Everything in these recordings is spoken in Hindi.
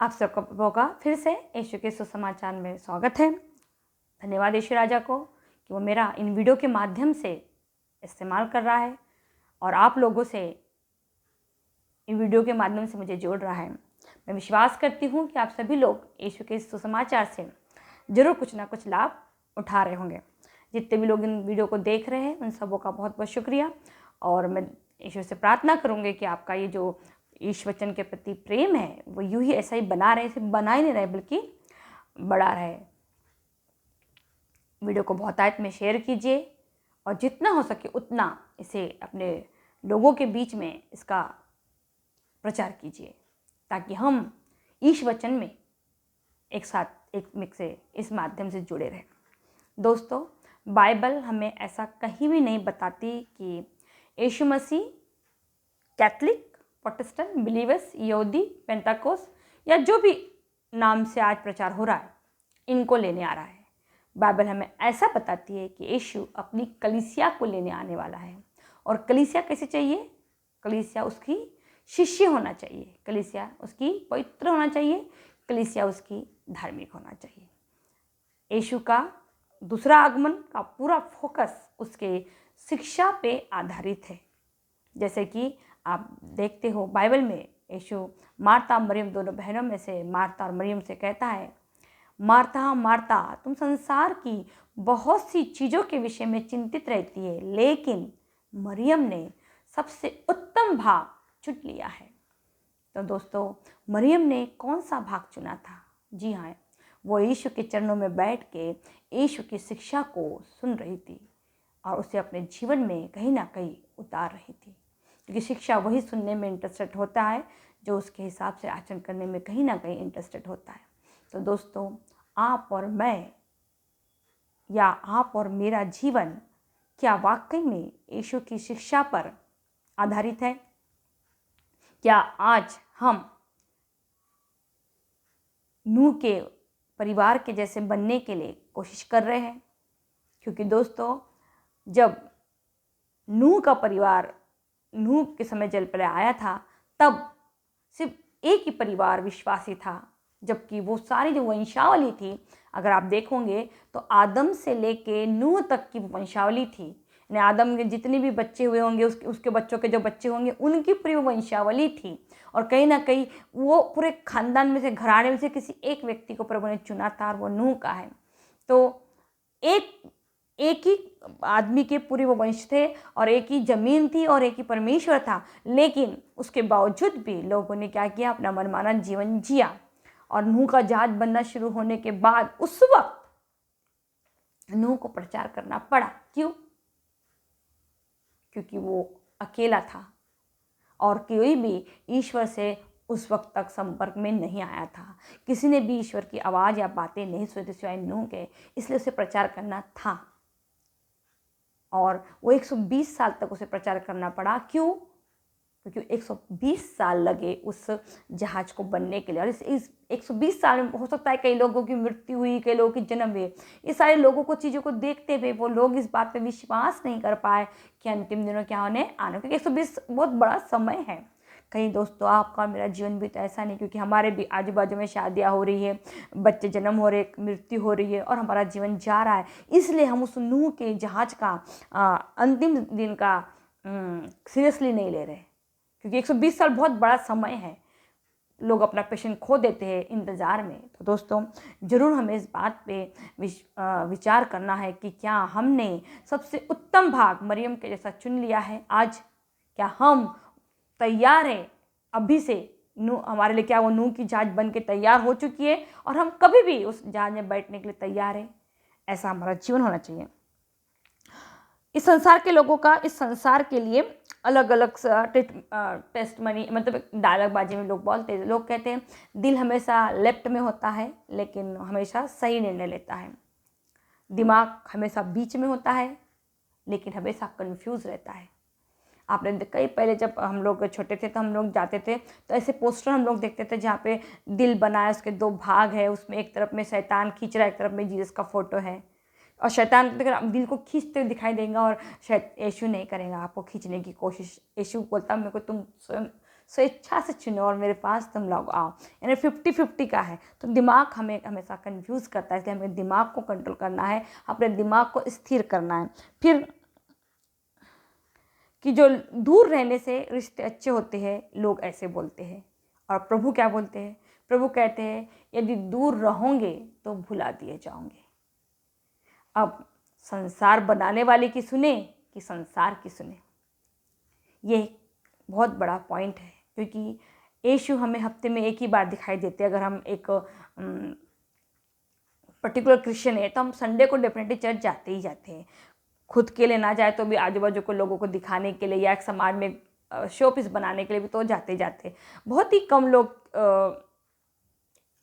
आप सबको का फिर से यीशु के सुसमाचार में स्वागत है। धन्यवाद यीशु राजा को कि वो मेरा इन वीडियो के माध्यम से इस्तेमाल कर रहा है और आप लोगों से इन वीडियो के माध्यम से मुझे जोड़ रहा है। मैं विश्वास करती हूँ कि आप सभी लोग यीशु के सुसमाचार से ज़रूर कुछ ना कुछ लाभ उठा रहे होंगे। जितने भी लोग इन वीडियो को देख रहे हैं उन सबों का बहुत बहुत शुक्रिया। और मैं यीशु से प्रार्थना करूँगी कि आपका ये जो ईश्वर वचन के प्रति प्रेम है वो यूं ही ऐसा ही बना रहे, सिर्फ बना ही नहीं रहे बल्कि बढ़ा रहे। वीडियो को बहुतायत में शेयर कीजिए और जितना हो सके उतना इसे अपने लोगों के बीच में इसका प्रचार कीजिए ताकि हम ईश्वर वचन में एक साथ एक मिक से इस माध्यम से जुड़े रहें। दोस्तों, बाइबल हमें ऐसा कहीं भी नहीं बताती कि यीशु मसीह कैथलिक, प्रोटेस्टेंट, बिलीवर्स, यहूदी, पेंटाकोस या जो भी नाम से आज प्रचार हो रहा है इनको लेने आ रहा है। बाइबल हमें ऐसा बताती है कि यीशु अपनी कलीसिया को लेने आने वाला है। और कलीसिया कैसे चाहिए? कलीसिया उसकी शिष्य होना चाहिए, कलीसिया उसकी पवित्र होना चाहिए, कलीसिया उसकी धार्मिक होना चाहिए। यीशु का दूसरा आगमन का पूरा फोकस उसके शिक्षा पे आधारित है। जैसे कि आप देखते हो बाइबल में यीशु मार्था मरियम दोनों बहनों में से मार्था और मरियम से कहता है, मार्था मार्था तुम संसार की बहुत सी चीज़ों के विषय में चिंतित रहती है, लेकिन मरियम ने सबसे उत्तम भाग चुन लिया है। तो दोस्तों, मरियम ने कौन सा भाग चुना था? जी हाँ, वो यीशु के चरणों में बैठ के यीशु की शिक्षा को सुन रही थी और उसे अपने जीवन में कहीं ना कहीं उतार रही थी। क्योंकि शिक्षा वही सुनने में इंटरेस्टेड होता है जो उसके हिसाब से आचरण करने में कहीं ना कहीं इंटरेस्टेड होता है। तो दोस्तों, आप और मैं या आप और मेरा जीवन क्या वाकई में यीशु की शिक्षा पर आधारित है? क्या आज हम नूह के परिवार के जैसे बनने के लिए कोशिश कर रहे हैं? क्योंकि दोस्तों, जब नूह का परिवार नूह के समय जल प्रलय आया था तब सिर्फ एक ही परिवार विश्वासी था, जबकि वो सारी जो वंशावली थी अगर आप देखोगे तो आदम से लेके नूह तक की वंशावली थी। यानी आदम के जितने भी बच्चे हुए होंगे उसके बच्चों के जो बच्चे होंगे उनकी पूरी वंशावली थी। और कहीं ना कहीं वो पूरे खानदान में से, घराने में से किसी एक व्यक्ति को प्रभु ने चुना था और वो नूह का है। तो एक ही आदमी के पूरे वो वंश थे और एक ही जमीन थी और एक ही परमेश्वर था, लेकिन उसके बावजूद भी लोगों ने क्या किया? अपना मनमाना जीवन जिया। और नूह का जहाज बनना शुरू होने के बाद उस वक्त नूह को प्रचार करना पड़ा। क्यों? क्योंकि वो अकेला था और कोई भी ईश्वर से उस वक्त तक संपर्क में नहीं आया था। किसी ने भी ईश्वर की आवाज़ या बातें नहीं सुनी थी सिवाय नूह के, इसलिए उसे प्रचार करना था। और वो 120 साल तक उसे प्रचार करना पड़ा। क्यों? क्योंकि 120 साल लगे उस जहाज को बनने के लिए। और इस 120 साल में हो सकता है कई लोगों की मृत्यु हुई, कई लोगों की जन्म हुए। ये सारे लोगों को चीज़ों को देखते हुए वो लोग इस बात पे विश्वास नहीं कर पाए कि अंतिम दिनों क्या होने आने, क्योंकि 120 बहुत बड़ा समय है। कहीं दोस्तों, आपका मेरा जीवन भी तो ऐसा नहीं, क्योंकि हमारे भी आजू बाजू में शादियाँ हो रही है, बच्चे जन्म हो रहे, मृत्यु हो रही है और हमारा जीवन जा रहा है। इसलिए हम उस नूह के जहाज का अंतिम दिन का सीरियसली नहीं ले रहे, क्योंकि 120 साल बहुत बड़ा समय है। लोग अपना पेशेंट खो देते हैं इंतज़ार में। तो दोस्तों, ज़रूर हमें इस बात पे विचार करना है कि क्या हमने सबसे उत्तम भाग मरियम के जैसा चुन लिया है? आज क्या हम तैयार हैं अभी से? नूह हमारे लिए, क्या वो नूह की जहाज बन के तैयार हो चुकी है और हम कभी भी उस जहाज में बैठने के लिए तैयार हैं? ऐसा हमारा जीवन होना चाहिए। इस संसार के लोगों का इस संसार के लिए अलग अलग टेस्ट मनी, मतलब डायलॉगबाजी में लोग बोलते हैं। लोग कहते हैं दिल हमेशा लेफ्ट में होता है लेकिन हमेशा सही निर्णय लेता है। दिमाग हमेशा बीच में होता है लेकिन हमेशा कंफ्यूज रहता है। आपने कई पहले जब हम लोग छोटे थे तो हम लोग जाते थे तो ऐसे पोस्टर हम लोग देखते थे जहाँ पे दिल बना है, उसके 2 भाग है, उसमें एक तरफ में शैतान खींच रहा है, एक तरफ में जीसस का फोटो है। और शैतान दिल को खींचते हुए दिखाई देगा और शायद यीशु नहीं करेगा आपको खींचने की कोशिश। यीशु बोलता मेरे को तुम स्वेच्छा से चुनो और मेरे पास तुम लोग आओ। यानी 50-50 का है। तो दिमाग हमें हमेशा कंफ्यूज करता है, इसलिए हमें दिमाग को कंट्रोल करना है, अपने दिमाग को स्थिर करना है। फिर कि जो दूर रहने से रिश्ते अच्छे होते हैं, लोग ऐसे बोलते हैं। और प्रभु क्या बोलते हैं? प्रभु कहते हैं यदि दूर रहोगे तो भुला दिए जाओगे। अब संसार बनाने वाले की सुने कि संसार की सुने, ये बहुत बड़ा पॉइंट है। क्योंकि यीशु हमें हफ्ते में एक ही बार दिखाई देते हैं। अगर हम एक पर्टिकुलर क्रिश्चियन है तो हम संडे को डेफिनेटली चर्च जाते ही जाते हैं। खुद के लिए ना जाए तो भी आजू बाजू को लोगों को दिखाने के लिए या एक समाज में शो पीस बनाने के लिए भी तो जाते ही जाते हैं। बहुत ही कम लोग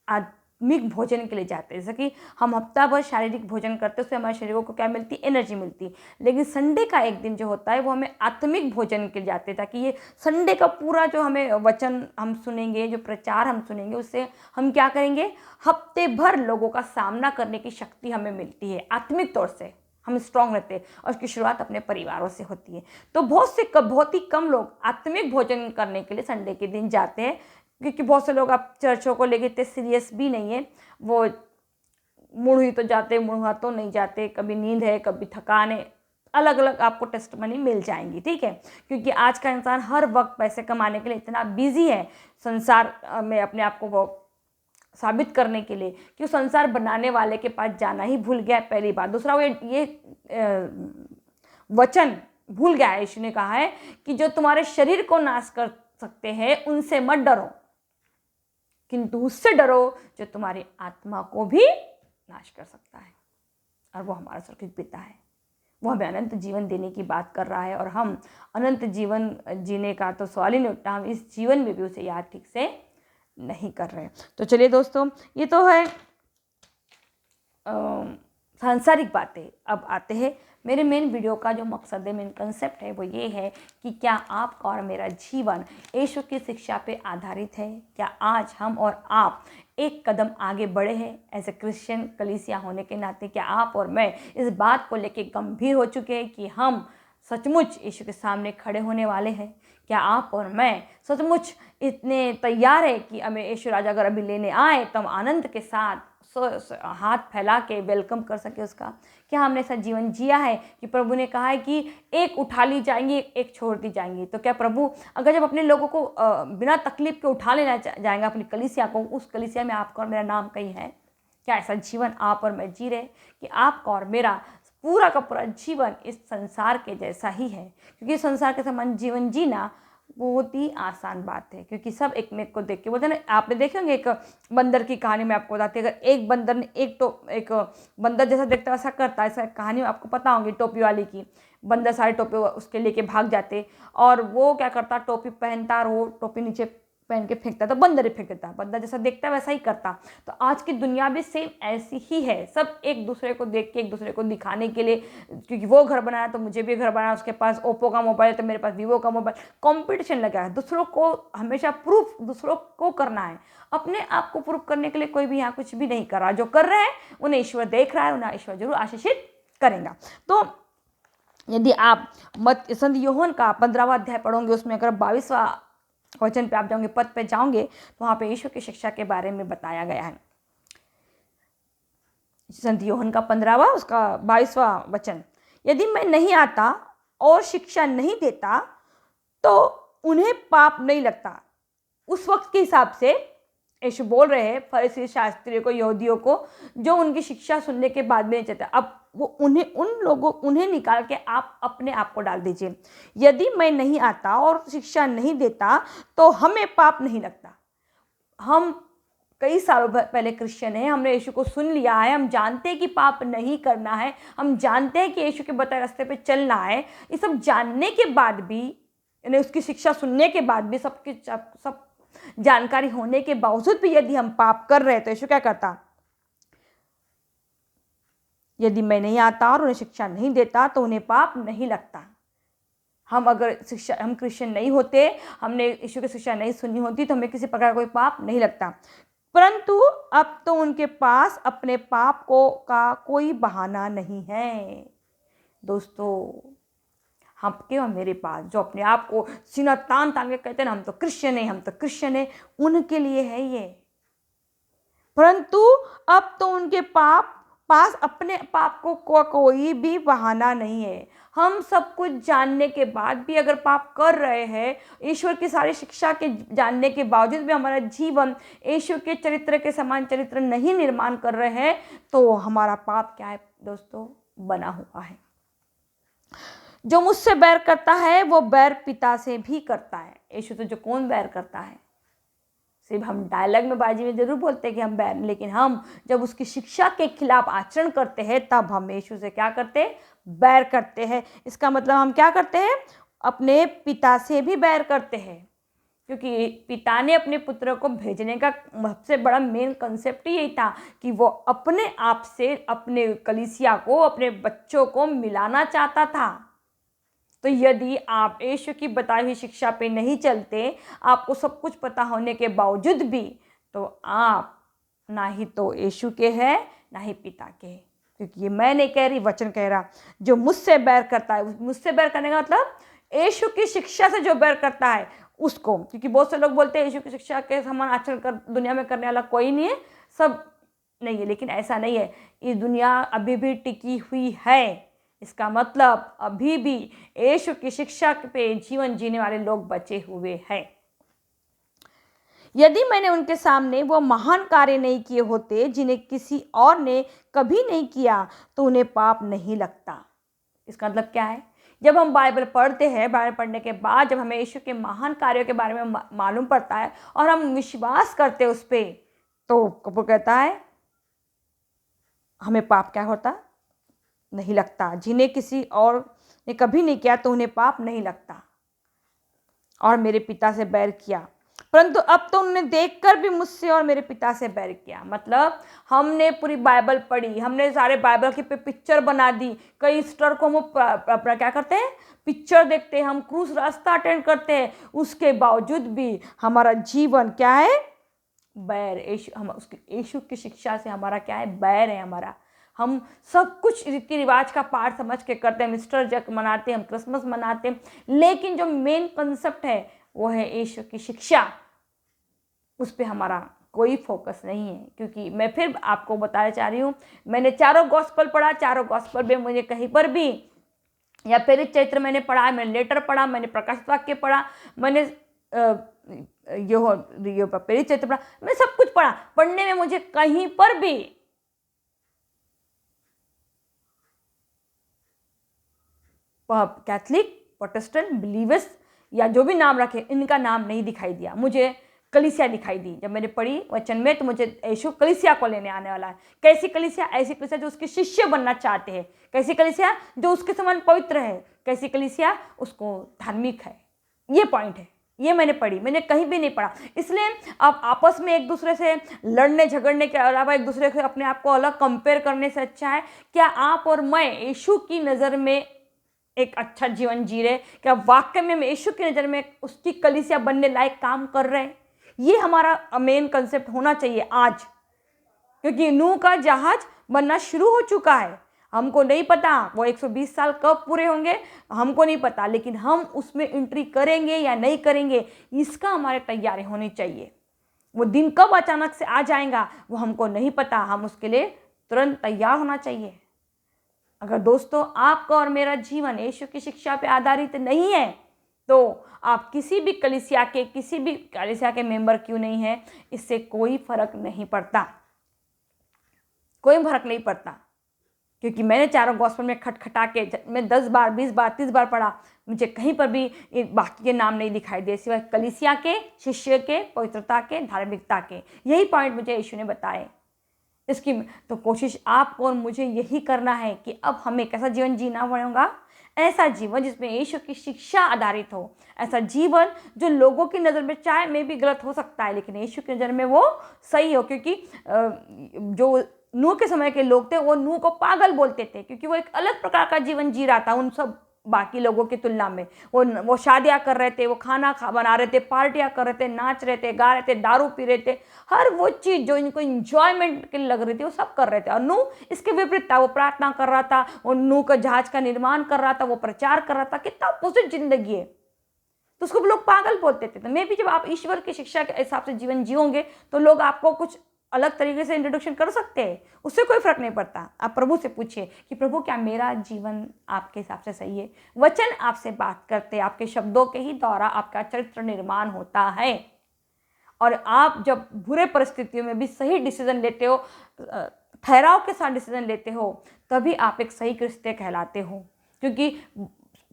आत्मिक भोजन के लिए जाते हैं। जैसे कि हम हफ्ता भर शारीरिक भोजन करते हैं, उससे हमारे शरीरों को क्या मिलती? एनर्जी मिलती। लेकिन संडे का एक दिन जो होता है वो हमें आत्मिक भोजन के लिए जाते हैं, ताकि ये संडे का पूरा जो हमें वचन हम सुनेंगे, जो प्रचार हम सुनेंगे, उससे हम क्या करेंगे? हफ्ते भर लोगों का सामना करने की शक्ति हमें मिलती है। आत्मिक तौर से हम स्ट्रांग रहते हैं और उसकी शुरुआत अपने परिवारों से होती है। तो बहुत ही कम लोग आत्मिक भोजन करने के लिए संडे के दिन जाते हैं, क्योंकि बहुत से लोग आप चर्चों को लेकर इतने सीरियस भी नहीं है। वो मुड़ ही तो जाते, मुड़ तो नहीं जाते, कभी नींद है, कभी थकान है, अलग अलग आपको टेस्टमनी मिल जाएंगी, ठीक है। क्योंकि आज का इंसान हर वक्त पैसे कमाने के लिए इतना बिजी है, संसार में अपने आप को वो साबित करने के लिए, कि वो संसार बनाने वाले के पास जाना ही भूल गया, पहली बात। दूसरा, वो ये वचन भूल गया है। यीशु ने कहा है कि जो तुम्हारे शरीर को नाश कर सकते हैं उनसे मत डरो, किंतु उससे डरो जो तुम्हारी आत्मा को भी नाश कर सकता है, और वो हमारा स्वर्गीय पिता है। वो हमें अनंत जीवन देने की बात कर रहा है, और हम अनंत जीवन जीने का तो सवाल ही नहीं उठता, हम इस जीवन में भी उसे याद ठीक से नहीं कर रहे। तो चलिए दोस्तों, ये तो है सांसारिक बातें। अब आते हैं मेरे मेन वीडियो का जो मकसद है, मेन कंसेप्ट है, वो ये है कि क्या आपका और मेरा जीवन यीशु की शिक्षा पे आधारित है? क्या आज हम और आप एक कदम आगे बढ़े हैं एज ए क्रिश्चियन कलीसिया होने के नाते? क्या आप और मैं इस बात को लेके गंभीर हो चुके हैं कि हम सचमुच यीशु के सामने खड़े होने वाले हैं? क्या आप और मैं सचमुच इतने तैयार है कि हमें यीशु राजा अगर अभी लेने आए तो हम आनंद के साथ हाथ फैला के वेलकम कर सके उसका? क्या हमने ऐसा जीवन जिया है कि प्रभु ने कहा है कि एक उठा ली जाएंगी, एक छोड़ दी जाएंगी? तो क्या प्रभु अगर जब अपने लोगों को बिना तकलीफ के उठा लेना जाएगा अपनी कलीसिया को, उस कलीसिया में आपका और मेरा नाम कहीं है? क्या ऐसा जीवन आप और मैं जी रहे कि आपका और मेरा पूरा का पूरा जीवन इस संसार के जैसा ही है? क्योंकि संसार के समान जीवन जीना बहुत ही आसान बात है, क्योंकि सब एक में को देख के बोलते हैं ना। आपने देखे होंगे एक बंदर की कहानी में आपको बताती है, अगर एक बंदर ने एक बंदर जैसा देखता है वैसा करता है, ऐसा कहानी में आपको पता होंगी टोपी वाली की। बंदर सारे टोपी उसके लेके भाग जाते, और वो क्या करता, टोपी पहनता और वो टोपी नीचे पहन के फेंकता, तो बंदर ही फेंक देता। बंदर जैसा देखता है वैसा ही करता। तो आज की दुनिया भी सेम ऐसी ही है। सब एक दूसरे को देख के, एक दूसरे को दिखाने के लिए, क्योंकि वो घर बनाया तो मुझे भी घर बनाना, उसके पास ओप्पो का मोबाइल है तो मेरे पास वीवो का मोबाइल, कंपटीशन लगा है। दूसरों को हमेशा प्रूफ दूसरों को करना है, अपने आप को प्रूफ करने के लिए कोई भी यहाँ कुछ भी नहीं कर रहा। जो कर रहे हैं उन्हें ईश्वर देख रहा है, उन्हें ईश्वर जरूर आशीषित करेगा। तो यदि आप संत यूहन्ना का 15वां अध्याय पढ़ोगे, उसमें अगर 22वां वचन पे आप जाओगे, पद पे जाओगे, तो वहाँ पे यीशु की शिक्षा के बारे में बताया गया है। संत यूहन्ना का 15वां उसका 22वां वचन, यदि मैं नहीं आता और शिक्षा नहीं देता तो उन्हें पाप नहीं लगता। उस वक्त के हिसाब से यीशु बोल रहे हैं फरीसी शास्त्रियों को, यहूदियों को, जो उनकी शिक्षा सुनने के बाद में नहीं चाहते। अब वो उन्हें निकाल के आप अपने आप को डाल दीजिए। यदि मैं नहीं आता और शिक्षा नहीं देता तो हमें पाप नहीं लगता। हम कई सालों पहले क्रिश्चियन हैं, हमने यीशु को सुन लिया है, हम जानते हैं कि पाप नहीं करना है, हम जानते हैं कि यीशु के बताए रास्ते पे चलना है। ये सब जानने के बाद भी, यानी उसकी शिक्षा सुनने के बाद भी, सब जानकारी होने के बावजूद भी यदि हम पाप कर रहे हैं तो यीशु क्या करता? यदि मैं नहीं आता और उन्हें शिक्षा नहीं देता तो उन्हें पाप नहीं लगता। हम क्रिश्चियन नहीं होते, हमने यीशु की शिक्षा नहीं सुनी होती, तो हमें किसी प्रकार कोई पाप नहीं लगता। परंतु अब तो उनके पास अपने पाप का कोई बहाना नहीं है। दोस्तों, आपके और मेरे पास, जो अपने आप को सीना तान तान के कहते हैं ना हम तो क्रिश्चियन है, हम तो क्रिश्चियन है, उनके लिए है ये। परंतु अब तो उनके पास अपने पाप को कोई भी बहाना नहीं है। हम सब कुछ जानने के बाद भी अगर पाप कर रहे हैं, ईश्वर की सारी शिक्षा के जानने के बावजूद भी हमारा जीवन ईश्वर के चरित्र के समान चरित्र नहीं निर्माण कर रहे हैं, तो हमारा पाप क्या है दोस्तों? बना हुआ है। जो मुझसे बैर करता है वो बैर पिता से भी करता है। यीशु तो जो कौन बैर करता है? सिर्फ हम डायलॉग में बाजी में जरूर बोलते हैं कि हम बैर, लेकिन हम जब उसकी शिक्षा के खिलाफ आचरण करते हैं तब हम यीशु से क्या करते हैं? बैर करते हैं। इसका मतलब हम क्या करते हैं? अपने पिता से भी बैर करते हैं, क्योंकि पिता ने अपने पुत्र को भेजने का सबसे बड़ा मेन कंसेप्ट यही था कि वो अपने आप से अपने कलीसिया को, अपने बच्चों को मिलाना चाहता था। तो यदि आप यीशु की बताई हुई शिक्षा पे नहीं चलते, आपको सब कुछ पता होने के बावजूद भी, तो आप ना ही तो यीशु के हैं ना ही पिता के हैं। क्योंकि ये मैं नहीं कह रही, वचन कह रहा, जो मुझसे बैर करता है, मुझसे बैर करने का मतलब यीशु की शिक्षा से जो बैर करता है उसको। क्योंकि बहुत से लोग बोलते हैं यीशु की शिक्षा के समान आचरण कर दुनिया में करने वाला कोई नहीं है, सब नहीं है, लेकिन ऐसा नहीं है। ये दुनिया अभी भी टिकी हुई है। इसका मतलब अभी भी यीशु की शिक्षा पे जीवन जीने वाले लोग बचे हुए हैं। यदि मैंने उनके सामने वो महान कार्य नहीं किए होते जिन्हें किसी और ने कभी नहीं किया, तो उन्हें पाप नहीं लगता। इसका मतलब क्या है? जब हम बाइबल पढ़ते हैं, बाइबल पढ़ने के बाद जब हमें यीशु के महान कार्यों के बारे में मालूम पड़ता है और हम विश्वास करते हैं उस पर, तो वो कहता है हमें पाप क्या होता? नहीं लगता। जिन्हें किसी और ने कभी नहीं किया तो उन्हें पाप नहीं लगता। और मेरे पिता से बैर किया, परंतु अब तो उन्होंने देखकर भी मुझसे और मेरे पिता से बैर किया। मतलब हमने पूरी बाइबल पढ़ी, हमने सारे बाइबल की पिक्चर बना दी। कई ईस्टर को हम अपना क्या करते हैं? पिक्चर देखते हैं, हम क्रूस रास्ता अटेंड करते हैं, उसके बावजूद भी हमारा जीवन क्या है? बैर। हम उसके यीशु की शिक्षा से हमारा क्या है? बैर है हमारा। हम सब कुछ रीति रिवाज का पार्ट समझ के करते हैं, मिस्टर जग मनाते हैं, हम क्रिसमस मनाते हैं, लेकिन जो मेन कंसेप्ट है वो है यीशु की शिक्षा। उस पर हमारा कोई फोकस नहीं है। क्योंकि मैं फिर आपको बताना चाह रही हूँ, मैंने चारों गॉस्पल पढ़ा, चारों गॉस्पल में मुझे कहीं पर भी, या प्रेरित चरित्र मैंने पढ़ा, मैंने लेटर पढ़ा, मैंने प्रकाशित वाक्य पढ़ा, मैंने ये प्रेरित चरित्र पढ़ा, मैंने सब कुछ पढ़ा। पढ़ने में मुझे कहीं पर भी कैथलिक, प्रोटेस्टेंट, बिलीवर्स या जो भी नाम रखे, इनका नाम नहीं दिखाई दिया। मुझे कलीसिया दिखाई दी। जब मैंने पढ़ी वचन में तो मुझे यीशु कलीसिया को लेने आने वाला है। कैसी कलीसिया? ऐसी कलीसिया जो उसके शिष्य बनना चाहते हैं। कैसी कलीसिया? जो उसके समान पवित्र है। कैसी कलीसिया? उसको धार्मिक है। ये पॉइंट है, ये मैंने पढ़ी, मैंने कहीं भी नहीं पढ़ा। इसलिए आप आपस में एक दूसरे से लड़ने झगड़ने के अलावा एक दूसरे से अपने आप को अलग कंपेयर करने से अच्छा है क्या आप और मैं यीशु की नज़र में एक अच्छा जीवन जी रहे? क्या वाकई में यीशु की नज़र में उसकी कलीसिया बनने लायक काम कर रहे हैं? ये हमारा मेन कंसेप्ट होना चाहिए आज। क्योंकि नूह का जहाज बनना शुरू हो चुका है। हमको नहीं पता वो 120 साल कब पूरे होंगे, हमको नहीं पता, लेकिन हम उसमें एंट्री करेंगे या नहीं करेंगे, इसका हमारे तैयारी होनी चाहिए। वो दिन कब अचानक से आ जाएगा वो हमको नहीं पता, हम उसके लिए तुरंत तैयार होना चाहिए। अगर दोस्तों आपका और मेरा जीवन यीशु की शिक्षा पे आधारित नहीं है, तो आप किसी भी कलीसिया के मेंबर क्यों नहीं है, इससे कोई फर्क नहीं पड़ता, कोई फर्क नहीं पड़ता। क्योंकि मैंने चारों गॉस्पेल में खटखटा के मैं 10 बार, 20 बार, 30 बार पढ़ा, मुझे कहीं पर भी बाकी के नाम नहीं दिखाई दे सिवाय कलीसिया के, शिष्य के, पवित्रता के, धार्मिकता के। यही पॉइंट मुझे यीशु ने बताए। इसकी तो कोशिश आपको और मुझे यही करना है कि अब हमें कैसा जीवन जीना पड़ेगा? ऐसा जीवन जिसमें यीशु की शिक्षा आधारित हो, ऐसा जीवन जो लोगों की नज़र में चाहे में भी गलत हो सकता है, लेकिन यीशु की नज़र में वो सही हो। क्योंकि जो नूह के समय के लोग थे वो नूह को पागल बोलते थे, क्योंकि वो एक अलग प्रकार का जीवन जी रहा था उन सब बाकी लोगों की तुलना में। वो शादियाँ कर रहे थे, वो खाना बना रहे थे, पार्टियाँ कर रहे थे, नाच रहे थे, गा रहे थे, दारू पी रहे थे, हर वो चीज़ जो इनको इंजॉयमेंट के लिए लग रही थी वो सब कर रहे थे। और नूह इसके विपरीत था, वो प्रार्थना कर रहा था, वो नूह का जहाज का निर्माण कर रहा था, वो प्रचार कर रहा था। कितना अपोजिट जिंदगी है। तो उसको लोग पागल बोलते थे। तो मे भी जब आप ईश्वर की शिक्षा के हिसाब से जीवन जियोगे तो लोग आपको कुछ अलग तरीके से इंट्रोडक्शन कर सकते हैं, उससे कोई फर्क नहीं पड़ता। आप प्रभु से पूछिए कि प्रभु क्या मेरा जीवन आपके हिसाब से सही है। वचन आपसे बात करते, आपके शब्दों के ही द्वारा आपका चरित्र निर्माण होता है। और आप जब बुरे परिस्थितियों में भी सही डिसीजन लेते हो, ठहराव के साथ डिसीजन लेते हो, तभी आप एक सही क्रिस्टियन कहलाते हो। क्योंकि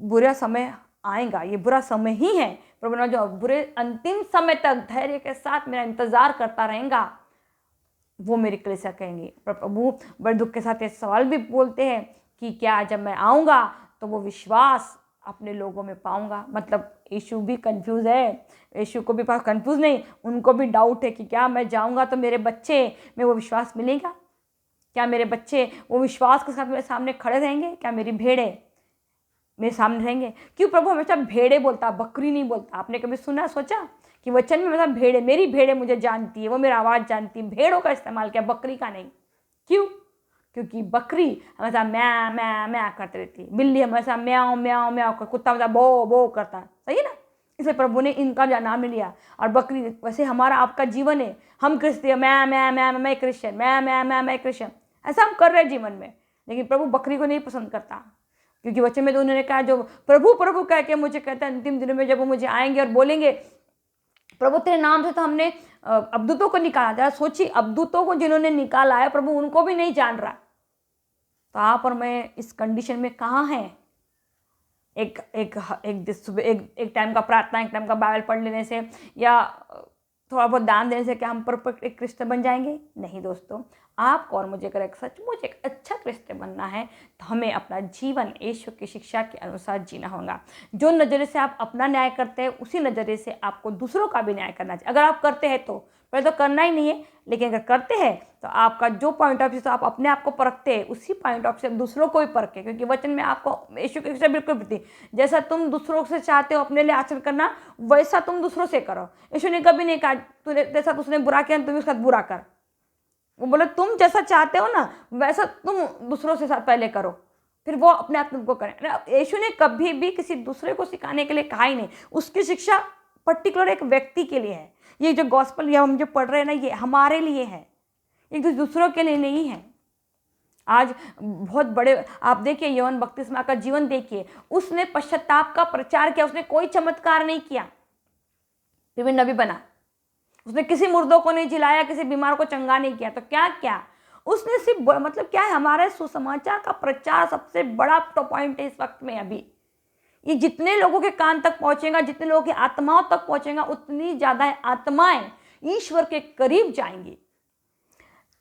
बुरा समय आएगा, ये बुरा समय ही है। प्रभु ने जो बुरे अंतिम समय तक धैर्य के साथ मेरा इंतजार करता रहेगा, वो मेरी कलीसिया कहेंगे। प्रभु बड़े दुख के साथ ये सवाल भी बोलते हैं कि क्या जब मैं आऊँगा तो वो विश्वास अपने लोगों में पाऊँगा। मतलब यीशु भी कंफ्यूज है, यीशु को भी पास कंफ्यूज नहीं, उनको भी डाउट है कि क्या मैं जाऊँगा तो मेरे बच्चे में वो विश्वास मिलेगा, क्या मेरे बच्चे वो विश्वास के साथ मेरे सामने खड़े रहेंगे, क्या मेरी भेड़ें मेरे सामने रहेंगे। क्यों प्रभु हमेशा भेड़े बोलता, बकरी नहीं बोलता। आपने कभी सुना, सोचा कि वचन में मतलब भेड़े, मेरी भेड़े मुझे जानती है, वो मेरा आवाज़ जानती है। भेड़ों का इस्तेमाल किया, बकरी का नहीं। क्यों? क्योंकि बकरी हमेशा म्या म्या म्या करती रहती है, बिल्ली हमेशा म्याओ म्याओ म्याओ कर, कुत्ता हमेशा बो बो करता है, सही है ना। इसलिए प्रभु ने इनका नाम लिया। और बकरी वैसे हमारा आपका जीवन है, हम क्रिस्टियन मैं मैं मैं मैं क्रिश्चियन, मैं क्रिश्चियन, ऐसा हम कर रहे हैं जीवन में। लेकिन प्रभु बकरी को नहीं पसंद करता, क्योंकि वचन में तो उन्होंने कहा जो प्रभु प्रभु कह के मुझे कहता है, अंतिम दिनों में जब वो मुझे आएंगे और बोलेंगे प्रभु तेरे नाम से तो हमने अबदूतों को निकाला। जरा सोचिए, अबदूतों को जिन्होंने निकाला है प्रभु उनको भी नहीं जान रहा, तो आप और मैं इस कंडीशन में कहाँ हैं। एक एक एक सुबह एक टाइम का प्रार्थना, एक टाइम का बाइबल पढ़ लेने से या थोड़ा बहुत दान देने से क्या हम परफेक्ट एक क्रिश्चियन बन जाएंगे? नहीं दोस्तों, आपको और मुझे अगर एक सचमुच एक अच्छा क्रिश्चियन बनना है तो हमें अपना जीवन यीशु की शिक्षा के अनुसार जीना होगा। जो नज़रिए से आप अपना न्याय करते हैं उसी नज़रिए से आपको दूसरों का भी न्याय करना चाहिए। अगर आप करते हैं तो पहले तो करना ही नहीं है, लेकिन अगर करते हैं तो आपका जो पॉइंट ऑफ व्यू से आप अपने आप को परखते हैं उसी पॉइंट ऑफ से दूसरों को भी परखे। क्योंकि वचन में आपको यीशु की शिक्षा बिल्कुल प्रति, जैसा तुम दूसरों से चाहते हो अपने लिए आचरण करना, वैसा तुम दूसरों से करो। यीशु ने कभी नहीं कहा तूने जैसा उसने बुरा किया तुम उसका बुरा कर। वो बोले तुम जैसा चाहते हो ना वैसा तुम दूसरों से पहले करो, फिर वो अपने आप तुमको करें। यीशु ने कभी भी किसी दूसरे को सिखाने के लिए कहा ही नहीं। उसकी शिक्षा पर्टिकुलर एक व्यक्ति के लिए है। ये जो गॉस्पल या हम जो पढ़ रहे हैं ना, ये हमारे लिए है, एक दूसरों के लिए नहीं है। आज बहुत बड़े आप देखिए यूहन्ना बपतिस्मा का जीवन देखिए, उसने पश्चाताप का प्रचार किया, उसने कोई चमत्कार नहीं किया, फिर भी नबी बना। उसने किसी मुर्दों को नहीं जिलाया, किसी बीमार को चंगा नहीं किया। तो क्या क्या उसने सिर्फ मतलब क्या है, हमारे सुसमाचार का प्रचार सबसे बड़ा तो पॉइंट है इस वक्त में। अभी ये जितने लोगों के कान तक पहुंचेगा, जितने लोगों की आत्माओं तक पहुंचेगा, उतनी ज्यादा आत्माएं ईश्वर के करीब जाएंगी।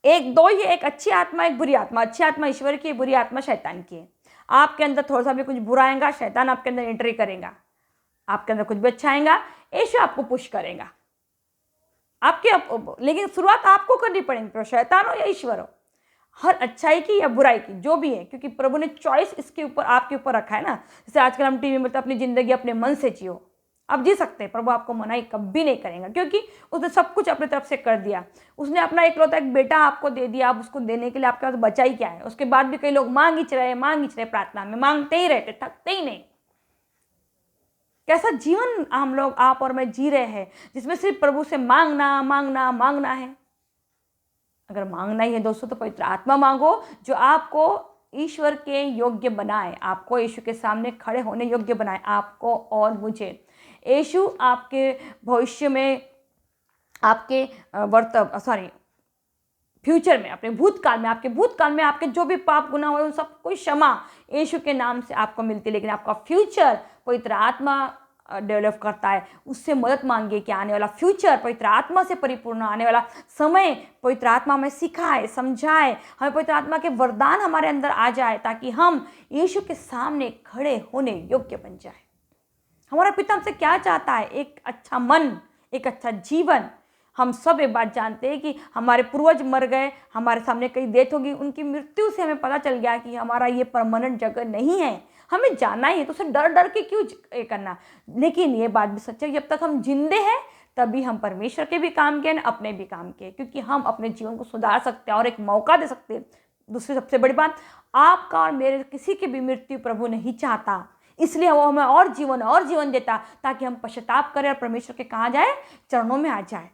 एक दो ही, एक अच्छी आत्मा एक बुरी आत्मा। अच्छी आत्मा ईश्वर की, बुरी आत्मा शैतान की है। आपके अंदर थोड़ा सा भी कुछ बुरा आएगा, शैतान आपके अंदर एंट्री करेगा। आपके अंदर कुछ भी अच्छा आएगा, यीशु आपको पुश करेगा आपके। लेकिन शुरुआत आपको करनी पड़ेगी, तो शैतान हो या ईश्वर हो, हर अच्छाई की या बुराई की जो भी है, क्योंकि प्रभु ने चॉइस इसके ऊपर आपके ऊपर रखा है ना। जैसे आजकल हम टीवी में बोलते अपनी जिंदगी अपने मन से जियो, आप जी सकते हैं, प्रभु आपको मनाही कभी नहीं करेगा, क्योंकि उसने सब कुछ अपनी तरफ से कर दिया। उसने अपना इकलौता एक बेटा आपको दे दिया, आप उसको देने के लिए आपके पास बचा ही क्या है। उसके बाद भी कई लोग मांग ही रहे, प्रार्थना में मांगते ही रहते, थकते ही नहीं। कैसा जीवन हम लोग आप और मैं जी रहे हैं, जिसमें सिर्फ प्रभु से मांगना मांगना मांगना है। अगर मांगना ही है दोस्तों तो पवित्र आत्मा मांगो, जो आपको ईश्वर के योग्य बनाए, आपको यीशु के सामने खड़े होने योग्य बनाए, आपको और मुझे। यीशु आपके भविष्य में, आपके फ्यूचर में, अपने भूतकाल में, आपके भूतकाल में आपके जो भी पाप गुनाह हुए उन सबको क्षमा यीशु के नाम से आपको मिलती है। लेकिन आपका फ्यूचर पवित्र आत्मा डेवलप करता है। उससे मदद मांगिए कि आने वाला फ्यूचर पवित्र आत्मा से परिपूर्ण, आने वाला समय पवित्र आत्मा में सिखाए, समझाए, हमें पवित्र आत्मा के वरदान हमारे अंदर आ जाए, ताकि हम यीशु के सामने खड़े होने योग्य बन जाए। हमारा पिता हमसे क्या चाहता है? एक अच्छा मन, एक अच्छा जीवन। हम सब एक बात जानते हैं कि हमारे पूर्वज मर गए, हमारे सामने कई डेथ होगी, उनकी मृत्यु से हमें पता चल गया कि हमारा ये परमानेंट जगह नहीं है। हमें जाना ही है, तो उसे डर डर के क्यों ये करना। लेकिन ये बात भी सच है, जब तक हम जिंदे हैं तभी हम परमेश्वर के भी काम किए, अपने भी काम किए, क्योंकि हम अपने जीवन को सुधार सकते हैं और एक मौका दे सकते हैं। दूसरी सबसे बड़ी बात, आपका और मेरे किसी की भी मृत्यु प्रभु नहीं चाहता, इसलिए वो हमें और जीवन देता, ताकि हम पश्चाताप करें और परमेश्वर के कहाँ जाए, चरणों में आ जाए।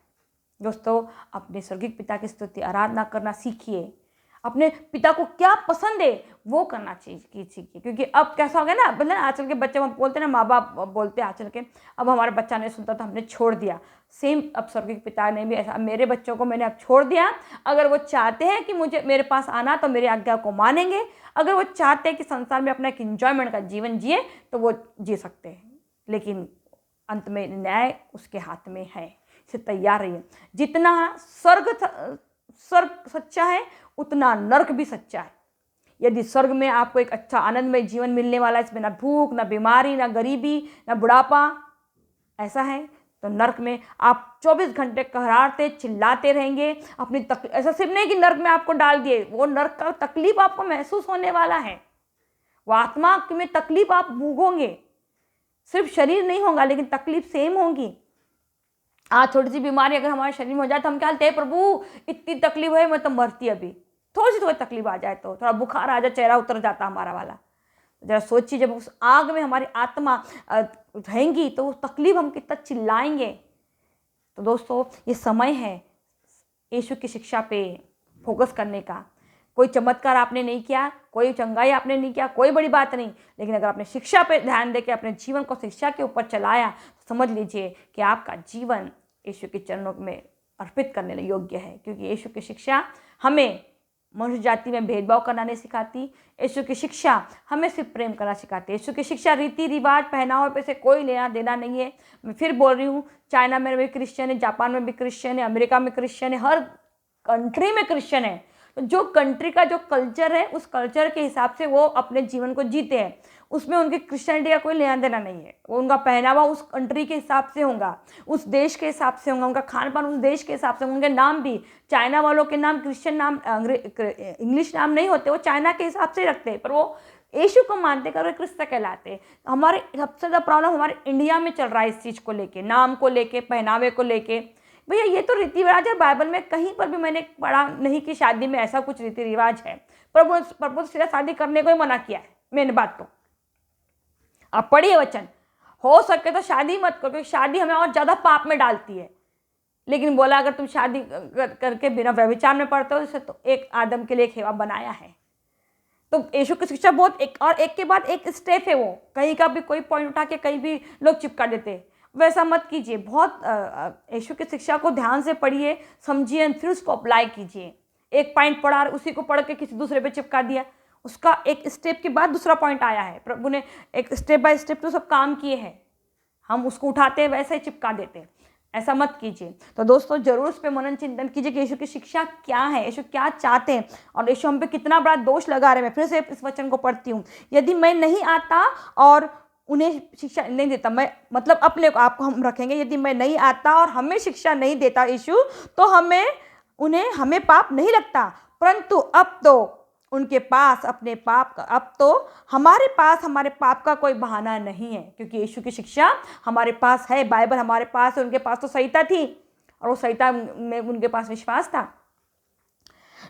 दोस्तों, अपने स्वर्गीय पिता की स्तुति आराधना करना सीखिए। अपने पिता को क्या पसंद है वो करना चाहिए सीखिए, क्योंकि अब कैसा हो गया ना, मतलब आजकल के बच्चे हम बोलते हैं ना, माँ बाप बोलते हैं आजकल के, अब हमारा बच्चा नहीं सुनता तो हमने छोड़ दिया। सेम अब स्वर्गीय पिता ने भी ऐसा, मेरे बच्चों को मैंने अब छोड़ दिया। अगर वो चाहते हैं कि मुझे मेरे पास आना तो मेरी आज्ञा को मानेंगे, अगर वो चाहते हैं कि संसार में अपना एक इंजॉयमेंट का जीवन जिए तो वो जी सकते हैं, लेकिन अंत में न्याय उसके हाथ में है, इसे तैयार रहिए। जितना स्वर्ग सच्चा है उतना नर्क भी सच्चा है। यदि स्वर्ग में आपको एक अच्छा आनंदमय जीवन मिलने वाला है, इसमें ना भूख, ना बीमारी, ना गरीबी, ना बुढ़ापा, ऐसा है, तो नर्क में आप 24 घंटे कहराते चिल्लाते रहेंगे अपनी ऐसा सिर्फ नहीं कि नर्क में आपको डाल दिए, वो नर्क का तकलीफ आपको महसूस होने वाला है, वो आत्मा में तकलीफ आप भोगोगे, सिर्फ शरीर नहीं होगा लेकिन तकलीफ सेम होगी। आज छोटी सी बीमारी अगर हमारे शरीर में हो जाए तो हम क्या बोलते हैं, प्रभु इतनी तकलीफ है, मैं तो मरती अभी। थोड़ी तकलीफ आ जाए तो थोड़ा बुखार आ जाए, चेहरा उतर जाता हमारा वाला। जरा सोचिए, जब उस आग में हमारी आत्मा रहेंगी तो उस तकलीफ हम कितना चिल्लाएंगे। तो दोस्तों, ये समय है यीशु की शिक्षा पे फोकस करने का। कोई चमत्कार आपने नहीं किया, कोई चंगाई आपने नहीं किया, कोई बड़ी बात नहीं, लेकिन अगर आपने शिक्षा पे ध्यान देकर अपने जीवन को शिक्षा के ऊपर चलाया तो समझ लीजिए कि आपका जीवन यीशु के चरणों में अर्पित करने योग्य है। क्योंकि यीशु की शिक्षा हमें मनुष्य जाति में भेदभाव करना नहीं सिखाती, यीशु की शिक्षा हमें सिर्फ प्रेम करना सिखाती है। यीशु की शिक्षा रीति रिवाज पहनावे पे से कोई लेना देना नहीं है। मैं फिर बोल रही हूँ, चाइना में भी क्रिश्चियन है, जापान में भी क्रिश्चियन है, अमेरिका में क्रिश्चियन है, हर कंट्री में क्रिश्चियन है। तो जो कंट्री का जो कल्चर है उस कल्चर के हिसाब से वो अपने जीवन को जीते हैं, उसमें उनकी क्रिश्चियनिटी का कोई लेना देना नहीं है। वो उनका पहनावा उस कंट्री के हिसाब से होगा, उस देश के हिसाब से होगा, उनका खान पान उस देश के हिसाब से, उनके नाम भी चाइना वालों के नाम क्रिश्चियन नाम इंग्लिश नाम नहीं होते, वो चाइना के हिसाब से रखते हैं, पर वो यीशु को मानते कर क्रिस्त कहलाते। हमारे सबसे ज़्यादा प्रॉब्लम हमारे इंडिया में चल रहा है इस चीज़ को लेके, नाम को लेके, पहनावे को लेके। भैया ये तो रीति रिवाज है, बाइबल में कहीं पर भी मैंने पढ़ा नहीं कि शादी में ऐसा कुछ रीति रिवाज है। प्रभु सीधा शादी करने को ही मना किया है। मेन बात तो आप पढ़िए वचन, हो सके तो शादी मत करो, क्योंकि शादी हमें और ज़्यादा पाप में डालती है। लेकिन बोला अगर तुम शादी करके बिना व्यभिचार में पढ़ते हो तो एक आदम के लिए एक हेवा बनाया है। तो यीशु की शिक्षा बहुत एक के बाद एक स्टेप है, वो कहीं का भी कोई पॉइंट उठा के कहीं भी लोग चिपका देते, वैसा मत कीजिए। बहुत यीशु की शिक्षा को ध्यान से पढ़िए, समझिए, फिर उसको अप्लाई कीजिए। एक पॉइंट पढ़ा उसी को पढ़ के किसी दूसरे पे चिपका दिया, उसका एक स्टेप के बाद दूसरा पॉइंट आया है। प्रभु ने एक स्टेप बाय स्टेप तो सब काम किए हैं, हम उसको उठाते हैं वैसे ही चिपका देते हैं, ऐसा मत कीजिए। तो दोस्तों, जरूर उस पर मनन चिंतन कीजिए कि यीशु की शिक्षा क्या है, यीशु क्या चाहते हैं और यीशु हम पे कितना बड़ा दोष लगा रहे हैं। मैं फिर से इस वचन को पढ़ती हूँ, यदि मैं नहीं आता और उन्हें शिक्षा नहीं देता, मैं मतलब अपने को आपको हम रखेंगे, यदि मैं नहीं आता और हमें शिक्षा नहीं देता यीशु, तो हमें पाप नहीं लगता, परंतु अब तो उनके पास अपने पाप का, अब तो हमारे पास हमारे पाप का कोई बहाना नहीं है, क्योंकि यीशु की शिक्षा हमारे पास है, बाइबल हमारे पास है। उनके पास तो संहिता थी और वो संहिता में उनके पास विश्वास था।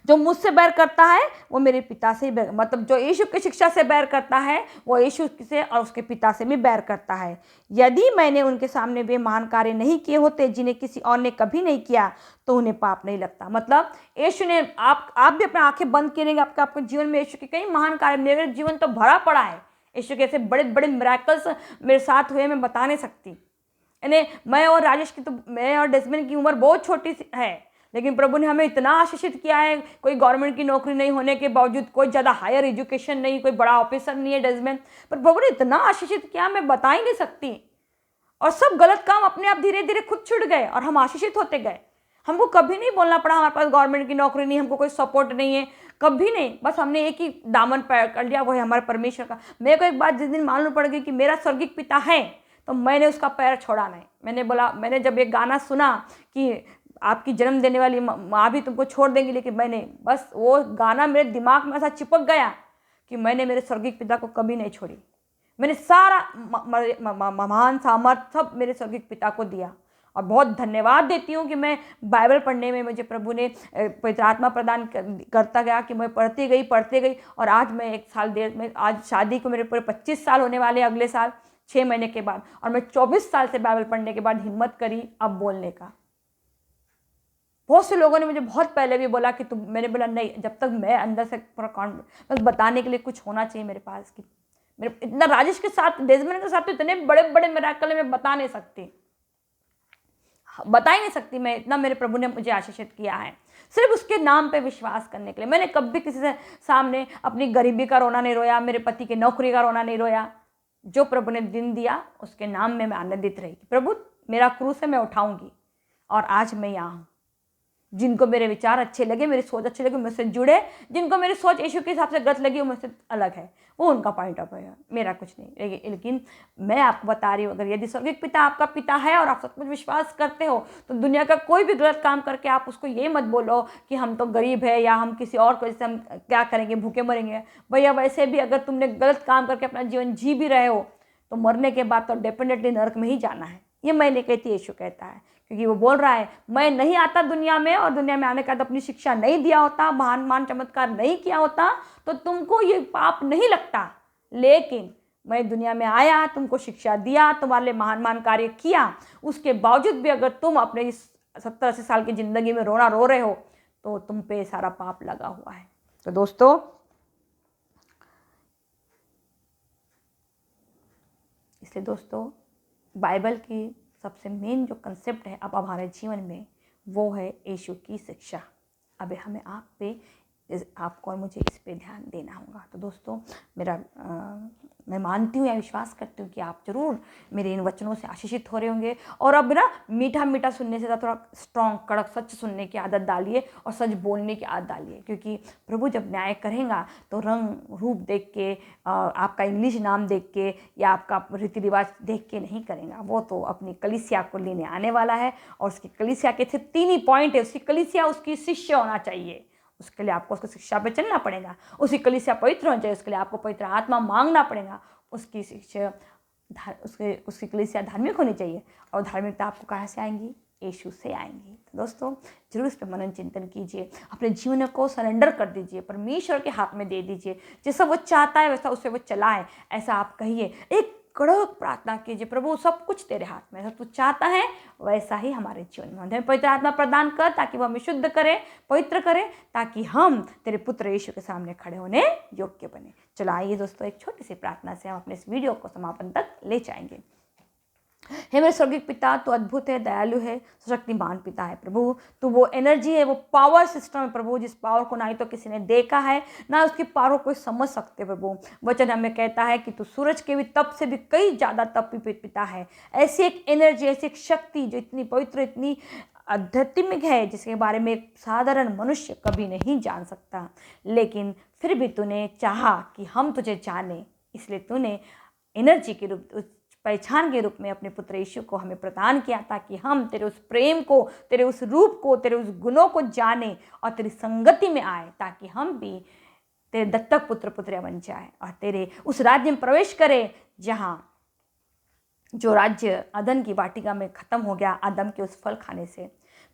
जो मुझसे बैर करता है वो मेरे पिता से बैर, मतलब जो यीशु की शिक्षा से बैर करता है वो यीशु से और उसके पिता से भी बैर करता है। यदि मैंने उनके सामने वे महान कार्य नहीं किए होते जिन्हें किसी और ने कभी नहीं किया, तो उन्हें पाप नहीं लगता। मतलब यीशु ने, आप भी अपनी आंखें बंद करेंगे, आपके जीवन में यीशु के कई महान कार्य, मेरे जीवन तो भरा पड़ा है यीशु के ऐसे बड़े बड़े मिरेकल्स मेरे साथ हुए, मैं बता नहीं सकती। यानी मैं और डेस्मिन की उम्र बहुत छोटी सी है, लेकिन प्रभु ने हमें इतना आशीषित किया है। कोई गवर्नमेंट की नौकरी नहीं होने के बावजूद, कोई ज़्यादा हायर एजुकेशन नहीं, कोई बड़ा ऑफिसर नहीं है डेस्मिन, पर प्रभु ने इतना आशीषित किया मैं बता ही नहीं सकती। और सब गलत काम अपने आप धीरे धीरे खुद छूट गए और हम आशीषित होते गए। हमको कभी नहीं बोलना पड़ा हमारे पास गवर्नमेंट की नौकरी नहीं, हमको कोई सपोर्ट नहीं है, कभी नहीं। बस हमने एक ही दामन कर लिया, वो है हमारे परमेश्वर का। मेरे को एक बात जिस दिन मालूम पड़ गई कि मेरा स्वर्गीय पिता है, तो मैंने उसका पैर छोड़ा नहीं। मैंने जब एक गाना सुना कि आपकी जन्म देने वाली माँ भी तुमको छोड़ देंगी, लेकिन मैंने बस वो गाना मेरे दिमाग में ऐसा चिपक गया कि मैंने मेरे स्वर्गीय पिता को कभी नहीं छोड़ी। मैंने सारा महान सामर्थ सब मेरे स्वर्गीय पिता को दिया और बहुत धन्यवाद देती हूँ कि मैं बाइबल पढ़ने में मुझे प्रभु ने पवित्र आत्मा प्रदान करता गया कि मैं पढ़ती गई और आज मैं 1 साल देर में, आज शादी को मेरे पूरे 25 साल होने वाले अगले साल 6 महीने के बाद, और मैं 24 साल से बाइबल पढ़ने के बाद हिम्मत करी अब बोलने का। बहुत से लोगों ने मुझे बहुत पहले भी बोला कि तुम, मैंने बोला नहीं, जब तक मैं अंदर से पूरा बस बताने के लिए कुछ होना चाहिए मेरे पास कि मेरे इतना राजेश के साथ, डेजमन के साथ तो इतने बड़े बड़े मिराकल मैं बता नहीं सकती मैं, इतना मेरे प्रभु ने मुझे आशीषित किया है सिर्फ उसके नाम पे विश्वास करने के लिए। मैंने कभी किसी से सामने अपनी गरीबी का रोना नहीं रोया, मेरे पति की नौकरी का रोना नहीं रोया। जो प्रभु ने दिन दिया उसके नाम में मैं आनंदित रही। प्रभु मेरा क्रूस है, मैं उठाऊंगी। और आज मैं यहाँ हूँ। जिनको मेरे विचार अच्छे लगे, मेरी सोच अच्छी लगी, मुझसे जुड़े। जिनको मेरी सोच यीशु के हिसाब से गलत लगी, वो मुझसे अलग है, वो उनका पॉइंट ऑफ व्यू है, मेरा कुछ नहीं। लेकिन मैं आपको बता रही हूँ, अगर यदि स्वर्गीय पिता आपका पिता है और आप सब कुछ विश्वास करते हो, तो दुनिया का कोई भी गलत काम करके आप उसको ये मत बोलो कि हम तो गरीब है या हम किसी और को, जैसे हम क्या करेंगे, भूखे मरेंगे। भैया वैसे भी अगर तुमने गलत काम करके अपना जीवन जी भी रहे हो, तो मरने के बाद तो डेफिनेटली नरक में ही जाना है। ये मैं नहीं कहती, यीशु कहता है, क्योंकि वो बोल रहा है मैं नहीं आता दुनिया में, और दुनिया में आने का तो अपनी शिक्षा नहीं दिया होता, महान चमत्कार नहीं किया होता, तो तुमको ये पाप नहीं लगता। लेकिन मैं दुनिया में आया, तुमको शिक्षा दिया, तुम्हारे लिए महान कार्य किया, उसके बावजूद भी अगर तुम अपने इस 70-80 साल की ज़िंदगी में रोना रो रहे हो, तो तुम पे सारा पाप लगा हुआ है। तो दोस्तों, इसलिए दोस्तों, बाइबल की सबसे मेन जो कंसेप्ट है अब हमारे जीवन में, वो है यीशु की शिक्षा। अब हमें आपको और मुझे इस पे ध्यान देना होगा। तो दोस्तों, मैं मानती हूँ या विश्वास करती हूँ कि आप ज़रूर मेरे इन वचनों से आशीषित हो रहे होंगे। और अब ना मीठा सुनने से थोड़ा स्ट्रॉन्ग, कड़क सच सुनने की आदत डालिए और सच बोलने की आदत डालिए, क्योंकि प्रभु जब न्याय करेगा तो रंग रूप देख के, आपका इंग्लिश नाम देख के या आपका रीति रिवाज देख के नहीं करेगा। वो तो अपनी कलीसिया को लेने आने वाला है, और उसकी कलीसिया के सिर्फ 3 ही पॉइंट है। उसकी कलीसिया उसकी शिष्य होना चाहिए, उसके लिए आपको उसकी शिक्षा पे चलना पड़ेगा। उसकी कलीसिया पवित्र होनी चाहिए, उसके लिए आपको पवित्र आत्मा मांगना पड़ेगा। उसकी शिक्षा, उसकी कलीसिया धार्मिक होनी चाहिए, और धार्मिकता आपको कहाँ से आएंगी? यीशु से आएंगी। तो दोस्तों, जरूर इस पर मनन चिंतन कीजिए, अपने जीवन को सरेंडर कर दीजिए, परमेश्वर के हाथ में दे दीजिए। जैसा वो चाहता है वैसा उससे वो चलाए, ऐसा आप कहिए। एक कड़क प्रार्थना कीजिए, प्रभु सब कुछ तेरे हाथ में है, तू चाहता है वैसा ही हमारे जीवन में हमें पवित्र आत्मा प्रदान कर, ताकि वो हमें शुद्ध करे, पवित्र करे, ताकि हम तेरे पुत्र यीशु के सामने खड़े होने योग्य बने। चलो आइए दोस्तों, एक छोटी सी प्रार्थना से हम अपने इस वीडियो को समापन तक ले जाएंगे। हे मेरे स्वर्गीय पिता, तू अद्भुत है, दयालु है, शक्तिमान पिता है। प्रभु तू वो एनर्जी है, वो पावर सिस्टम है प्रभु, जिस पावर को ना ही तो किसी ने देखा है, ना उसकी पावर को समझ सकते। प्रभु वचन हमें कहता है कि तू सूरज के भी तप से भी कई ज़्यादा तप पिता है। ऐसी एक एनर्जी, ऐसी एक शक्ति जो इतनी पवित्र, इतनी आध्यात्मिक है, जिसके बारे में एक साधारण मनुष्य कभी नहीं जान सकता। लेकिन फिर भी तूने चाहा कि हम तुझे जाने, इसलिए तूने एनर्जी के रूप, पहचान के रूप में अपने पुत्र यीशु को हमें प्रदान किया, ताकि हम तेरे उस प्रेम को, तेरे उस रूप को, तेरे उस गुणों को जाने और तेरी संगति में आए, ताकि हम भी तेरे दत्तक पुत्र पुत्रियां बन जाए और तेरे उस राज्य में प्रवेश करें, जहाँ जो राज्य अदन की वाटिका में खत्म हो गया आदम के उस फल खाने से।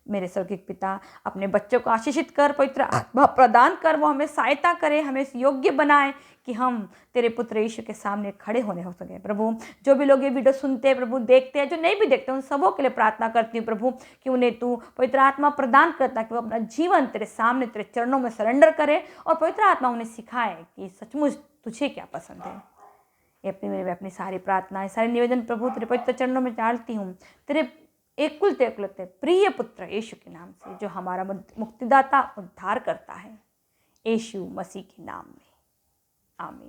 मेरे स्वर्गीय पिता, अपने बच्चों को आशीषित कर, पवित्र आत्मा प्रदान कर, वो हमें सहायता करे, हमें योग्य बनाए कि हम तेरे पुत्र यीशु के सामने खड़े होने हो सके। प्रभु जो भी लोग ये वीडियो सुनते हैं, प्रभु देखते हैं, जो नहीं भी देखते, उन सबों के लिए प्रार्थना करती हूँ प्रभु कि उन्हें तू पवित्र आत्मा प्रदान कर, ताकि वो अपना जीवन तेरे सामने, तेरे चरणों में सरेंडर करे, और पवित्र आत्मा उन्हें सिखाए कि सचमुच तुझे क्या पसंद है। ये अपनी सारी प्रार्थनाएं, सारे निवेदन प्रभु तेरे पवित्र चरणों में डालती हूँ, तेरे एकलौते प्रिय पुत्र यीशु के नाम से, जो हमारा मुक्तिदाता, उद्धार करता है, यीशु मसीह के नाम में, आमीन।